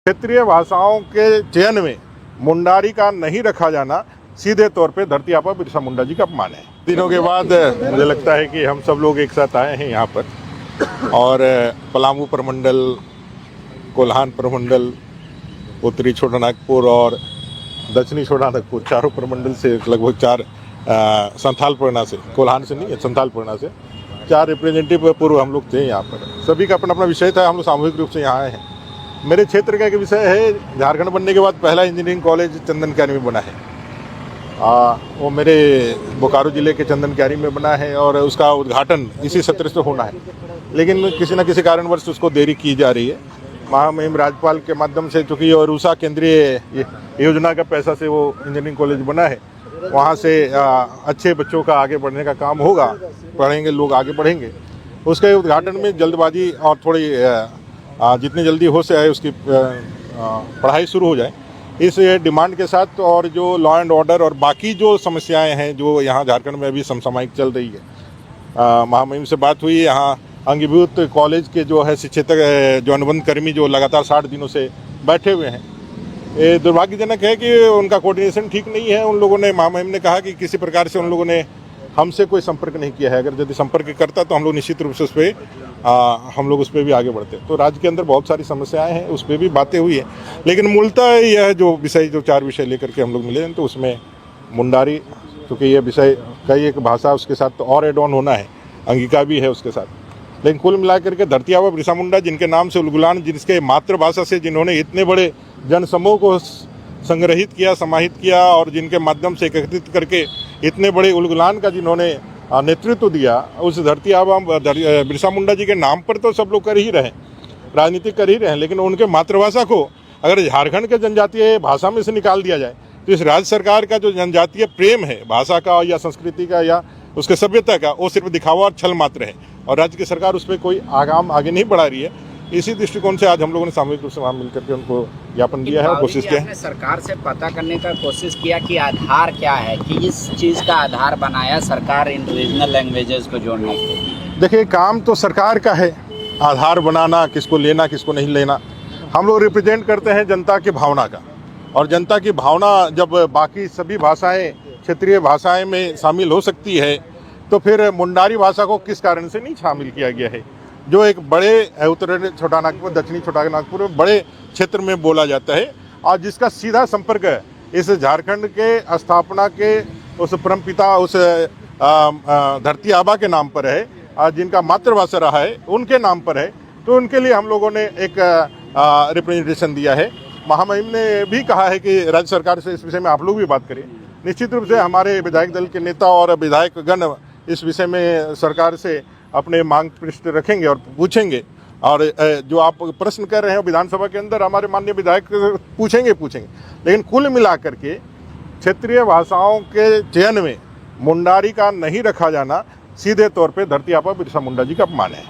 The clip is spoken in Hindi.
क्षेत्रीय भाषाओं के चयन में मुंडारी का नहीं रखा जाना सीधे तौर पे धरती आबा बिरसा मुंडा जी का अपमान है। दिनों के बाद मुझे लगता है कि हम सब लोग एक साथ आए हैं यहाँ पर और पलामू प्रमंडल, कोल्हान प्रमंडल, उत्तरी छोटानागपुर और दक्षिणी छोटानागपुर चारों प्रमंडल से लगभग 4 संथाल परगना से, कोल्हान से नहीं, संथाल परगना से 4 रिप्रेजेंटेटिव पूर्व हम लोग थे यहाँ पर। सभी का अपना अपना विषय था, हम लोग सामूहिक रूप से यहाँ आए हैं। मेरे क्षेत्र का एक विषय है, झारखंड बनने के बाद पहला इंजीनियरिंग कॉलेज चंदन क्यारी में बना है। वो मेरे बोकारो जिले के चंदन क्यारी में बना है और उसका उद्घाटन इसी सत्र से होना है, लेकिन किसी न किसी कारणवश उसको देरी की जा रही है। महामहिम राज्यपाल के माध्यम से, चूँकि रूसा केंद्रीय योजना का पैसा से वो इंजीनियरिंग कॉलेज बना है, वहाँ से अच्छे बच्चों का आगे बढ़ने का काम होगा, पढ़ेंगे लोग, आगे बढ़ेंगे। उसके उद्घाटन में जल्दबाजी और थोड़ी जितनी जल्दी हो सके उसकी पढ़ाई शुरू हो जाए, इस डिमांड के साथ, और जो लॉ एंड ऑर्डर और बाकी जो समस्याएं हैं जो यहाँ झारखंड में अभी समसामयिक चल रही है, महामहिम से बात हुई। यहाँ अंगीभूत कॉलेज के जो है शिक्षक, जो अनुबंध कर्मी जो लगातार 60 दिनों से बैठे हुए हैं, ये दुर्भाग्यजनक है कि उनका कोऑर्डिनेशन ठीक नहीं है। उन लोगों ने, महामहिम ने कहा कि किसी प्रकार से उन लोगों ने हमसे कोई संपर्क नहीं किया है। अगर यदि संपर्क करता तो हम लोग निश्चित रूप से उस पर हम लोग उस पर भी आगे बढ़ते। तो राज्य के अंदर बहुत सारी समस्याएं हैं, उस पर भी बातें हुई हैं, लेकिन मूलतः यह जो विषय, जो 4 विषय लेकर के हम लोग मिले हैं, तो उसमें मुंडारी, क्योंकि ये विषय कई एक भाषा उसके साथ और एड ऑन होना है, अंगिका भी है उसके साथ, लेकिन कुल मिलाकर के धरती आबा बिरसा मुंडा, जिनके नाम से उलगुलान, जिसके मातृभाषा से जिन्होंने इतने बड़े जनसमूह को संग्रहित किया, समाहित किया, और जिनके माध्यम से एकत्रित करके इतने बड़े उलगुलान का जिन्होंने नेतृत्व दिया, उस धरती आबा बिरसा मुंडा जी के नाम पर तो सब लोग कर ही रहे, राजनीति कर ही रहे हैं, लेकिन उनके मातृभाषा को अगर झारखंड के जनजातीय भाषा में से निकाल दिया जाए, तो इस राज्य सरकार का जो जनजातीय प्रेम है भाषा का या संस्कृति का या उसके सभ्यता का, वो सिर्फ दिखावा और छल मात्र है, और राज्य की सरकार उस पर कोई आगाम आगे नहीं बढ़ा रही है। इसी दृष्टिकोण से आज हम लोगों ने सामूहिक रूप से वहाँ मिलकर के उनको ज्ञापन दिया है और कोशिश किया है। सरकार से पता करने का कोशिश किया कि आधार क्या है, कि इस चीज़ का आधार बनाया सरकार इन रीजनल लैंग्वेजेस को जोड़ने के लिए। देखिए, काम तो सरकार का है आधार बनाना, किसको लेना किसको नहीं लेना। हम लोग रिप्रेजेंट करते हैं जनता की भावना का, और जनता की भावना जब बाकी सभी भाषाएँ, क्षेत्रीय भाषाएँ में शामिल हो सकती है, तो फिर मुंडारी भाषा को किस कारण से नहीं शामिल किया गया है, जो एक बड़े उत्तरी छोटानागपुर, दक्षिणी छोटानागपुर में बड़े क्षेत्र में बोला जाता है, और जिसका सीधा संपर्क इस झारखंड के स्थापना के उस परमपिता, उस धरती आबा के नाम पर है, जिनका मातृभाषा रहा है, उनके नाम पर है। तो उनके लिए हम लोगों ने एक रिप्रेजेंटेशन दिया है। महामहिम ने भी कहा है कि राज्य सरकार से इस विषय में आप लोग भी बात करें। निश्चित रूप से हमारे विधायक दल के नेता और विधायक गण इस विषय में सरकार से अपने मांग पृष्ठ रखेंगे और पूछेंगे, और जो आप प्रश्न कर रहे हैं विधानसभा के अंदर हमारे माननीय विधायक पूछेंगे। लेकिन कुल मिलाकर के क्षेत्रीय भाषाओं के चयन में मुंडारी का नहीं रखा जाना सीधे तौर पे धरती आबा बिरसा मुंडा जी का अपमान है।